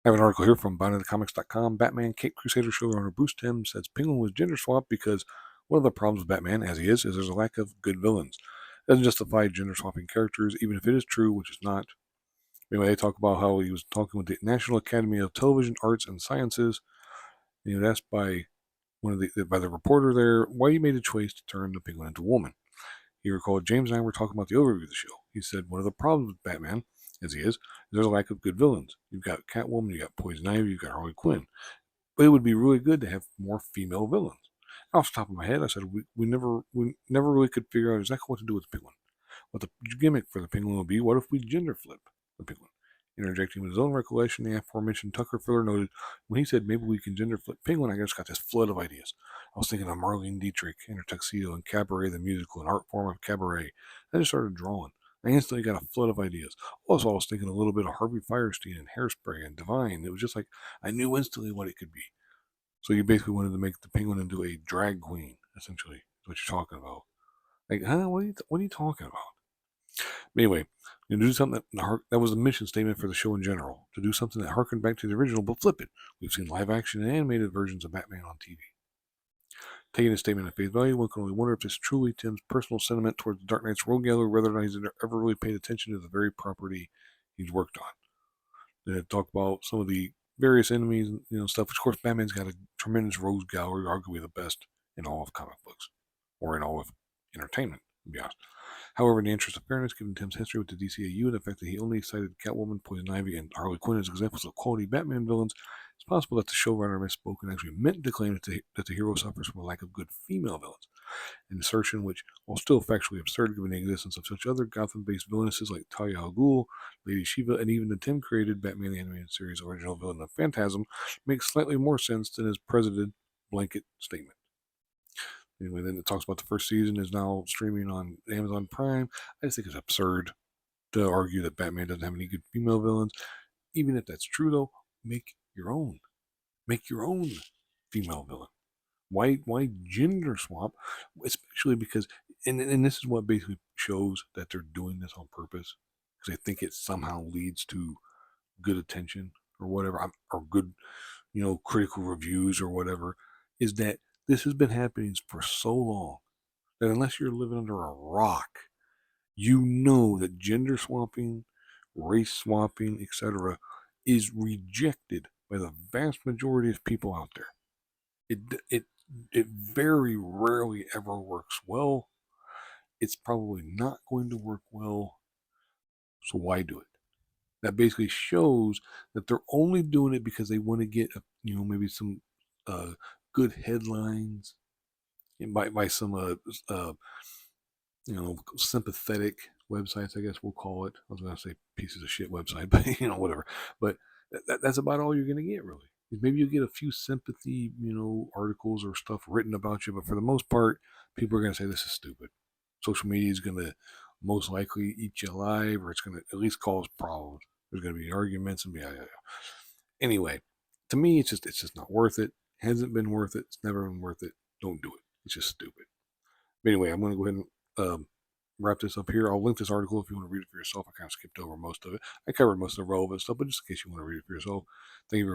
I have an article here from BoundedToComics.com. Batman Cape Crusader showrunner Bruce Timm says Penguin was gender swapped because one of the problems with Batman, as he is there's a lack of good villains. It doesn't justify gender swapping characters, even if it is true, which is not. Anyway, they talk about how he was talking with the National Academy of Television Arts and Sciences. And he was asked by by the reporter there why he made a choice to turn the Penguin into a woman. He recalled James and I were talking about the overview of the show. He said one of the problems with Batman, as he is there's a lack of good villains. You've got Catwoman, you've got Poison Ivy, you've got Harley Quinn. But it would be really good to have more female villains. Off the top of my head, I said we never really could figure out exactly what to do with the Penguin. What the gimmick for the Penguin would be. What if we gender flip the Penguin? Interjecting with his own recollection, the aforementioned Tucker further noted, when he said maybe we can gender flip Penguin, I just got this flood of ideas. I was thinking of Marlene Dietrich in her tuxedo and Cabaret the musical, an art form of cabaret. I just started drawing. I instantly got a flood of ideas. Also, I was thinking a little bit of Harvey Firestein and Hairspray and Divine. It was just like I knew instantly what it could be. So you basically wanted to make the Penguin into a drag queen, essentially, is what you're talking about. Like, huh? What are you talking about? But anyway, you do something that was the mission statement for the show in general, to do something that harkened back to the original, but flip it. We've seen live action and animated versions of Batman on TV. Taking his statement at face value, one can only wonder if this truly Timm's personal sentiment towards the Dark Knight's rogue gallery, rather than he's ever really paid attention to the very property he's worked on. Then it talked about some of the various enemies, stuff. Of course, Batman's got a tremendous rogues gallery, arguably the best in all of comic books, or in all of entertainment, to be honest. However, in the interest of fairness, given Timm's history with the DCAU and the fact that he only cited Catwoman, Poison Ivy, and Harley Quinn as examples of quality Batman villains, it's possible that the showrunner misspoke and actually meant to claim that the hero suffers from a lack of good female villains. An assertion which, while still factually absurd given the existence of such other Gotham-based villainesses like Talia al Ghul, Lady Shiva, and even the Timm-created Batman the Animated Series original villain of Phantasm, makes slightly more sense than his presented blanket statement. Anyway, then it talks about the first season is now streaming on Amazon Prime. I just think it's absurd to argue that Batman doesn't have any good female villains. Even if that's true, though, make your own. Make your own female villain. Why gender swap? Especially because, and this is what basically shows that they're doing this on purpose, because I think it somehow leads to good attention or whatever, or good, critical reviews or whatever, is that this has been happening for so long that unless you're living under a rock, you know that gender swapping, race swapping, etc., is rejected by the vast majority of people out there. It very rarely ever works well. It's probably not going to work well. So why do it? That basically shows that they're only doing it because they want to get, maybe some good headlines by some sympathetic websites, I guess we'll call it. I was going to say pieces of shit website, but whatever. But that's about all you're going to get, really. Maybe you get a few sympathy, articles or stuff written about you, but for the most part, people are going to say this is stupid. Social media is going to most likely eat you alive, or it's going to at least cause problems. There's going to be arguments and yeah. Anyway, to me, it's just not worth it. Hasn't been worth it. It's never been worth it. Don't do it. It's just stupid. But anyway, I'm going to go ahead and wrap this up here. I'll link this article if you want to read it for yourself. I kind of skipped over most of it. I covered most of the relevant stuff, but just in case you want to read it for yourself, thank you very much.